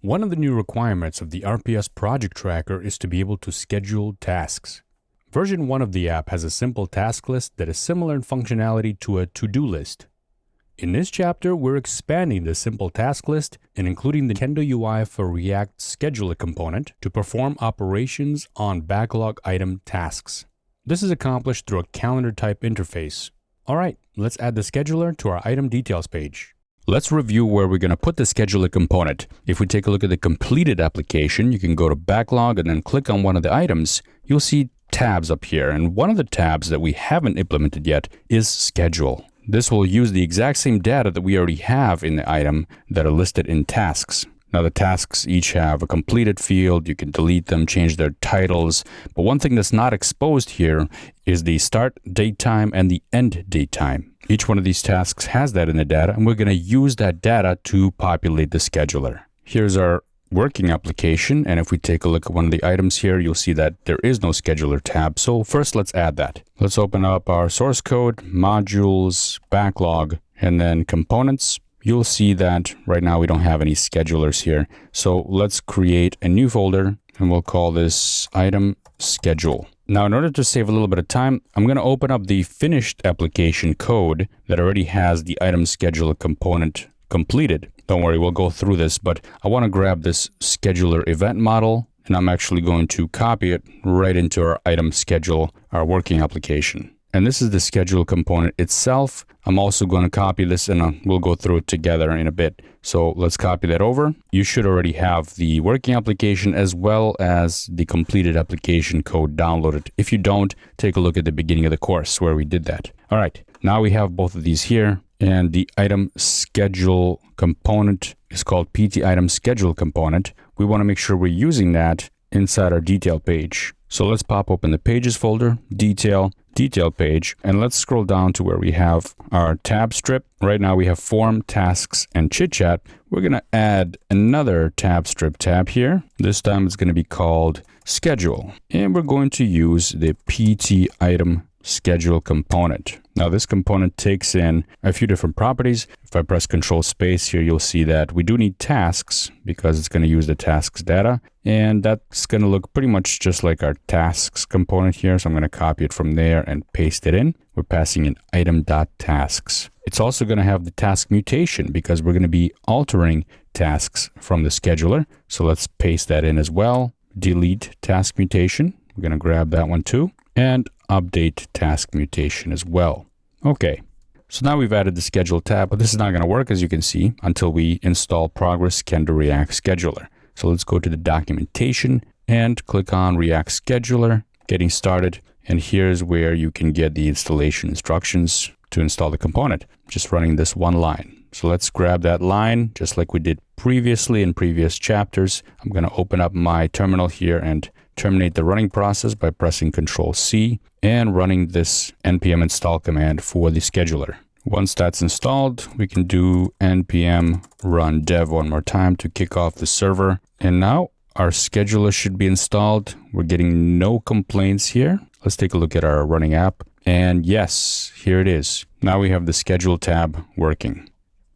One of the new requirements of the RPS project tracker is to be able to schedule tasks. Version 1 of the app has a simple task list that is similar in functionality to a to-do list. In this chapter, we're expanding the simple task list and including the Kendo UI for React Scheduler component to perform operations on backlog item tasks. This is accomplished through a calendar type interface. All right, let's add the scheduler to our item details page. Let's review where we're going to put the scheduler component. If we take a look at the completed application, you can go to backlog and then click on one of the items. You'll see tabs up here, and one of the tabs that we haven't implemented yet is schedule. This will use the exact same data that we already have in the item that are listed in tasks. Now the tasks each have a completed field. You can delete them, change their titles. But one thing that's not exposed here is the start date time and the end date time. Each one of these tasks has that in the data, and we're going to use that data to populate the scheduler. Here's our working application, and if we take a look at one of the items here, you'll see that there is no scheduler tab. So first, let's add that. Let's open up our source code, modules, backlog, and then components. You'll see that right now we don't have any schedulers here. So let's create a new folder, and we'll call this item schedule. Now, in order to save a little bit of time, I'm going to open up the finished application code that already has the item scheduler component completed. Don't worry, we'll go through this, but I want to grab this scheduler event model, and I'm actually going to copy it right into our item schedule, our working application. And this is the schedule component itself. I'm also going to copy this, and we'll go through it together in a bit. So let's copy that over. You should already have the working application as well as the completed application code downloaded. If you don't, take a look at the beginning of the course where we did that. All right, now we have both of these here, and the item schedule component is called PT item schedule component. We want to make sure we're using that inside our detail page. So let's pop open the pages folder, detail page, and let's scroll down to where we have our tab strip. Right now we have form, tasks, and chit chat. We're going to add another tab strip tab here. This time it's going to be called schedule, and we're going to use the PT item schedule component. Now this component takes in a few different properties. If I press Control Space here, you'll see that we do need tasks because it's going to use the tasks data, and that's going to look pretty much just like our tasks component here. So I'm going to copy it from there and paste it in. We're passing in item.tasks. It's also going to have the task mutation because we're going to be altering tasks from the scheduler. So let's paste that in as well. Delete task mutation. We're going to grab that one too, and update task mutation as well. Okay, so now we've added the schedule tab, but this is not going to work, as you can see, until we install Progress KendoReact Scheduler. So let's go to the documentation and click on React Scheduler, getting started. And here's where you can get the installation instructions to install the component, just running this one line. So let's grab that line, just like we did previously in previous chapters. I'm going to open up my terminal here and terminate the running process by pressing Control C and running this npm install command for the scheduler. Once that's installed, we can do npm run dev one more time to kick off the server. And now our scheduler should be installed. We're getting no complaints here. Let's take a look at our running app. And yes, here it is. Now we have the schedule tab working.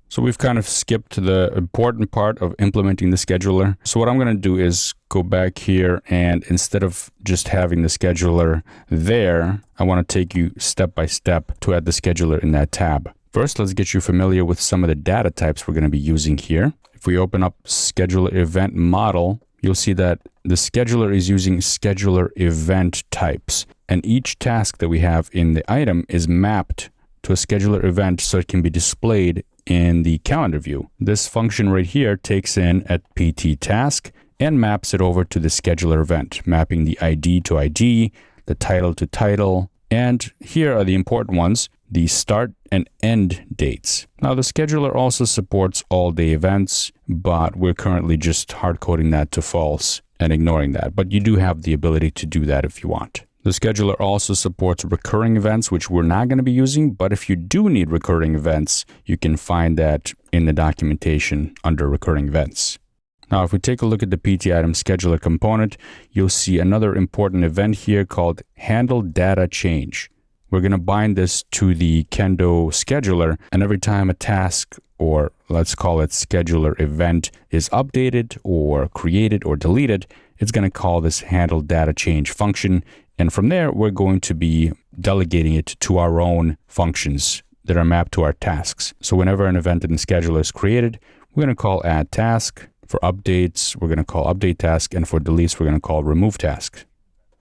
So we've kind of skipped the important part of implementing the scheduler. So what I'm going to do is go back here, and instead of just having the scheduler there, I want to take you step by step to add the scheduler in that tab. First, let's get you familiar with some of the data types we're going to be using here. If we open up scheduler event model, you'll see that the scheduler is using scheduler event types, and each task that we have in the item is mapped to a scheduler event so it can be displayed in the calendar view. This function right here takes in a PT task and maps it over to the scheduler event, mapping the ID to ID, the title to title, and here are the important ones, the start and end dates. Now the scheduler also supports all-day events, but we're currently just hard-coding that to false and ignoring that, but you do have the ability to do that if you want. The scheduler also supports recurring events, which we're not going to be using, but if you do need recurring events, you can find that in the documentation under recurring events. Now, if we take a look at the PT item scheduler component, you'll see another important event here called handle data change. We're going to bind this to the Kendo scheduler, and every time a task or let's call it scheduler event, is updated or created or deleted, it's going to call this handle data change function. And from there, we're going to be delegating it to our own functions that are mapped to our tasks. So whenever an event in the scheduler is created, we're going to call add task. For updates, we're going to call update task. And for deletes, we're going to call remove task.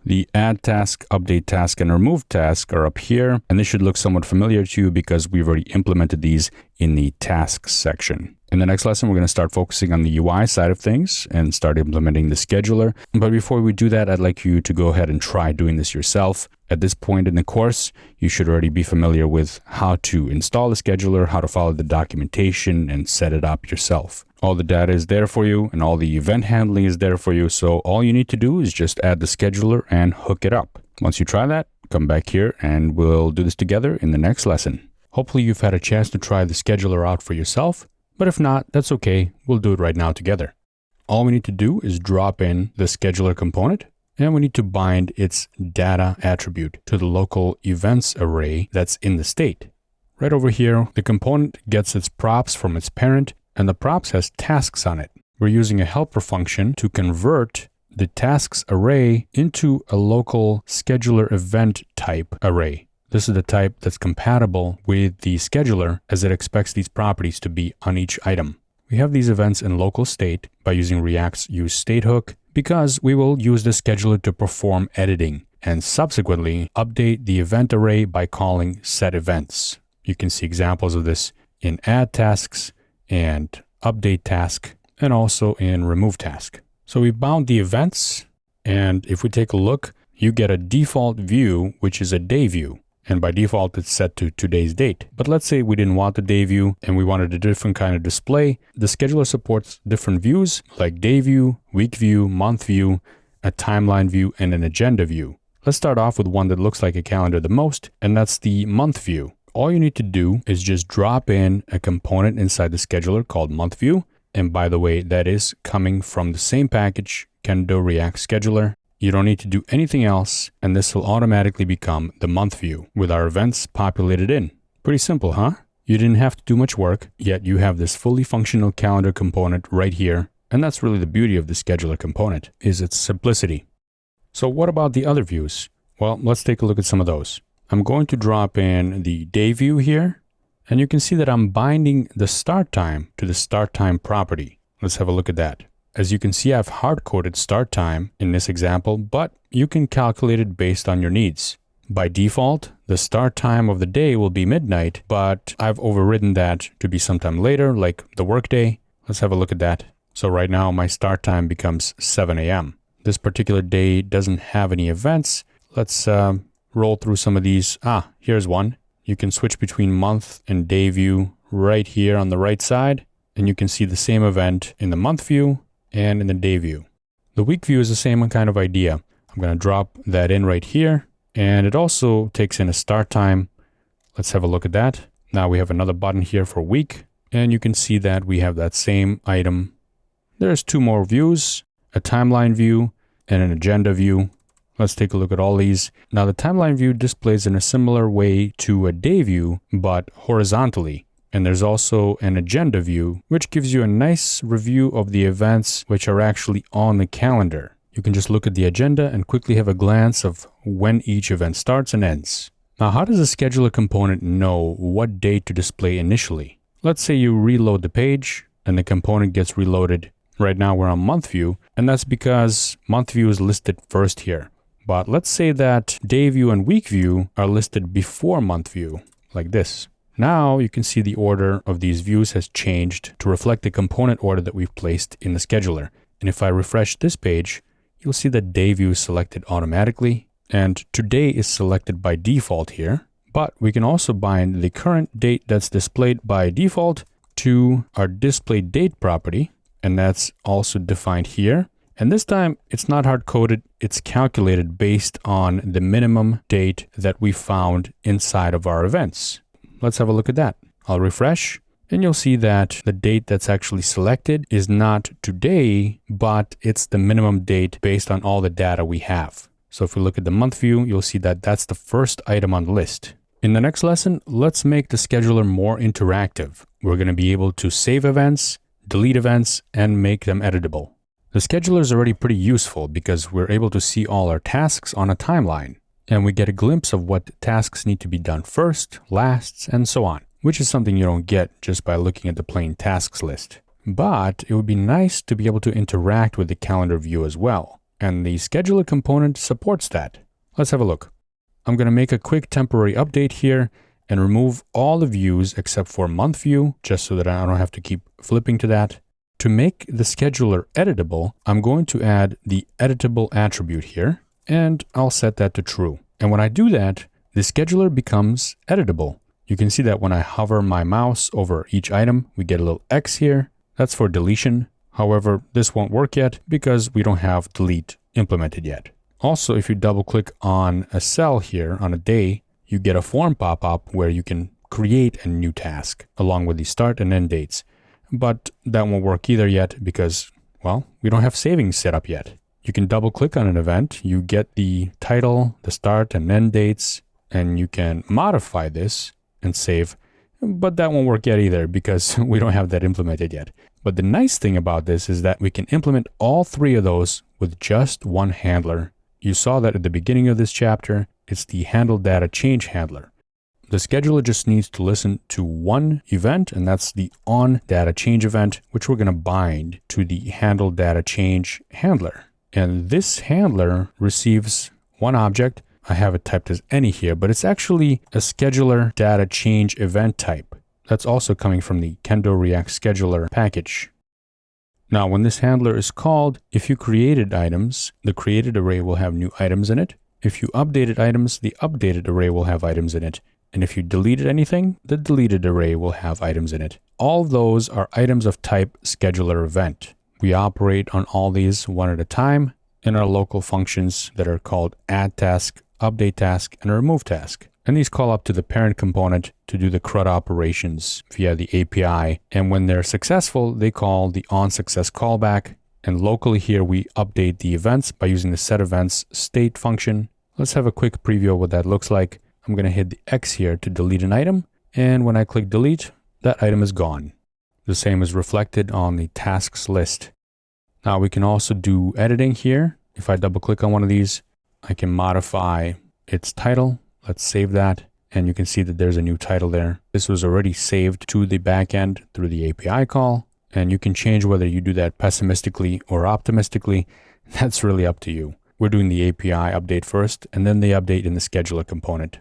The add task, update task, and remove task are up here. And this should look somewhat familiar to you because we've already implemented these in the tasks section. In the next lesson, we're going to start focusing on the UI side of things and start implementing the scheduler. But before we do that, I'd like you to go ahead and try doing this yourself. At this point in the course, you should already be familiar with how to install the scheduler, how to follow the documentation, and set it up yourself. All the data is there for you and all the event handling is there for you. So all you need to do is just add the scheduler and hook it up. Once you try that, come back here and we'll do this together in the next lesson. Hopefully you've had a chance to try the scheduler out for yourself, but if not, that's okay. We'll do it right now together. All we need to do is drop in the scheduler component, and we need to bind its data attribute to the local events array that's in the state. Right over here, the component gets its props from its parent, and the props has tasks on it. We're using a helper function to convert the tasks array into a local scheduler event type array. This is the type that's compatible with the scheduler as it expects these properties to be on each item. We have these events in local state by using React's useStateHook because we will use the scheduler to perform editing and subsequently update the event array by calling setEvents. You can see examples of this in add tasks and update task, and also in remove task. So we bound the events, and if we take a look, you get a default view, which is a day view. And by default, it's set to today's date. But let's say we didn't want the day view and we wanted a different kind of display. The scheduler supports different views like day view, week view, month view, a timeline view, and an agenda view. Let's start off with one that looks like a calendar the most, and that's the month view. All you need to do is just drop in a component inside the scheduler called month view. And by the way, that is coming from the same package, KendoReact Scheduler. You don't need to do anything else, and this will automatically become the month view with our events populated in. Pretty simple, huh? You didn't have to do much work, yet you have this fully functional calendar component right here. And that's really the beauty of the scheduler component, is its simplicity. So what about the other views? Well, let's take a look at some of those. I'm going to drop in the day view here, and you can see that I'm binding the start time to the start time property. Let's have a look at that. As you can see, I've hard-coded start time in this example, but you can calculate it based on your needs. By default, the start time of the day will be midnight, but I've overridden that to be sometime later, like the workday. Let's have a look at that. So right now, my start time becomes 7 a.m. This particular day doesn't have any events. Let's roll through some of these. Here's one. You can switch between month and day view right here on the right side, and you can see the same event in the month view and in the day view. The week view is the same kind of idea. I'm going to drop that in right here, and it also takes in a start time. Let's have a look at that. Now we have another button here for week, and you can see that we have that same item. There's two more views, a timeline view and an agenda view. Let's take a look at all these. Now the timeline view displays in a similar way to a day view, but horizontally. And there's also an agenda view, which gives you a nice review of the events which are actually on the calendar. You can just look at the agenda and quickly have a glance of when each event starts and ends. Now, how does the scheduler component know what date to display initially? Let's say you reload the page and the component gets reloaded. Right now we're on month view, and that's because month view is listed first here. But let's say that day view and week view are listed before month view, like this. Now you can see the order of these views has changed to reflect the component order that we've placed in the scheduler. And if I refresh this page, you'll see that day view is selected automatically, and today is selected by default here. But we can also bind the current date that's displayed by default to our display date property, and that's also defined here. And this time it's not hard-coded, it's calculated based on the minimum date that we found inside of our events. Let's have a look at that. I'll refresh, and you'll see that the date that's actually selected is not today, but it's the minimum date based on all the data we have. So if we look at the month view, you'll see that that's the first item on the list. In the next lesson, let's make the scheduler more interactive. We're going to be able to save events, delete events, and make them editable. The scheduler is already pretty useful because we're able to see all our tasks on a timeline, and we get a glimpse of what tasks need to be done first, last, and so on, which is something you don't get just by looking at the plain tasks list. But it would be nice to be able to interact with the calendar view as well, and the scheduler component supports that. Let's have a look. I'm going to make a quick temporary update here and remove all the views except for month view, just so that I don't have to keep flipping to that. To make the scheduler editable, I'm going to add the editable attribute here, and I'll set that to true. And when I do that, the scheduler becomes editable. You can see that when I hover my mouse over each item, we get a little X here. That's for deletion. However, this won't work yet because we don't have delete implemented yet. Also, if you double click on a cell here on a day, you get a form pop-up where you can create a new task along with the start and end dates. But that won't work either yet because, well, we don't have savings set up yet. You can double click on an event, you get the title, the start and end dates, and you can modify this and save. But that won't work yet either because we don't have that implemented yet. But the nice thing about this is that we can implement all three of those with just one handler. You saw that at the beginning of this chapter. It's the handle data change handler. The scheduler just needs to listen to one event, and that's the on data change event, which we're going to bind to the handle data change handler. And this handler receives one object. I have it typed as any here, but it's actually a scheduler data change event type. That's also coming from the KendoReact Scheduler package. Now, when this handler is called, if you created items, the created array will have new items in it. If you updated items, the updated array will have items in it. And if you deleted anything, the deleted array will have items in it. All of those are items of type scheduler event. We operate on all these one at a time in our local functions that are called add task, update task, and remove task. And these call up to the parent component to do the CRUD operations via the API. And when they're successful, they call the onSuccess callback. And locally here, we update the events by using the setEvents state function. Let's have a quick preview of what that looks like. I'm going to hit the X here to delete an item. And when I click delete, that item is gone. The same is reflected on the tasks list. Now we can also do editing here. If I double click on one of these, I can modify its title. Let's save that. And you can see that there's a new title there. This was already saved to the backend through the API call. And you can change whether you do that pessimistically or optimistically. That's really up to you. We're doing the API update first, and then the update in the scheduler component.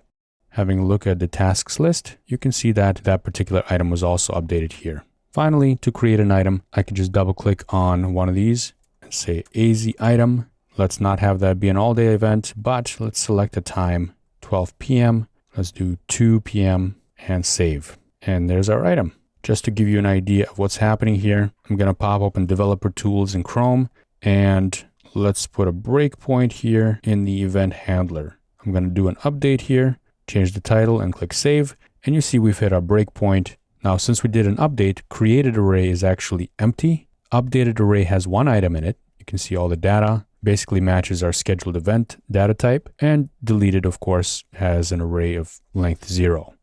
Having a look at the tasks list, you can see that that particular item was also updated here. Finally, to create an item, I can just double click on one of these and say AZ item. Let's not have that be an all-day event, but let's select a time, 12 p.m. Let's do 2 p.m. and save. And there's our item. Just to give you an idea of what's happening here, I'm going to pop open Developer Tools in Chrome, and let's put a breakpoint here in the event handler. I'm going to do an update here, change the title and click save, and you see we've hit our breakpoint. Now, since we did an update, created array is actually empty. Updated array has one item in it. You can see all the data, basically matches our scheduled event data type, and deleted, of course, has an array of length 0.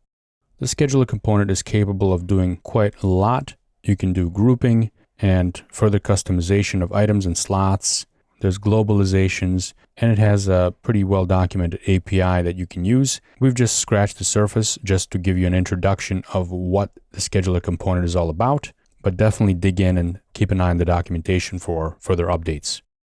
The scheduler component is capable of doing quite a lot. You can do grouping and further customization of items and slots. There's globalizations, and it has a pretty well-documented API that you can use. We've just scratched the surface just to give you an introduction of what the scheduler component is all about, but definitely dig in and keep an eye on the documentation for further updates.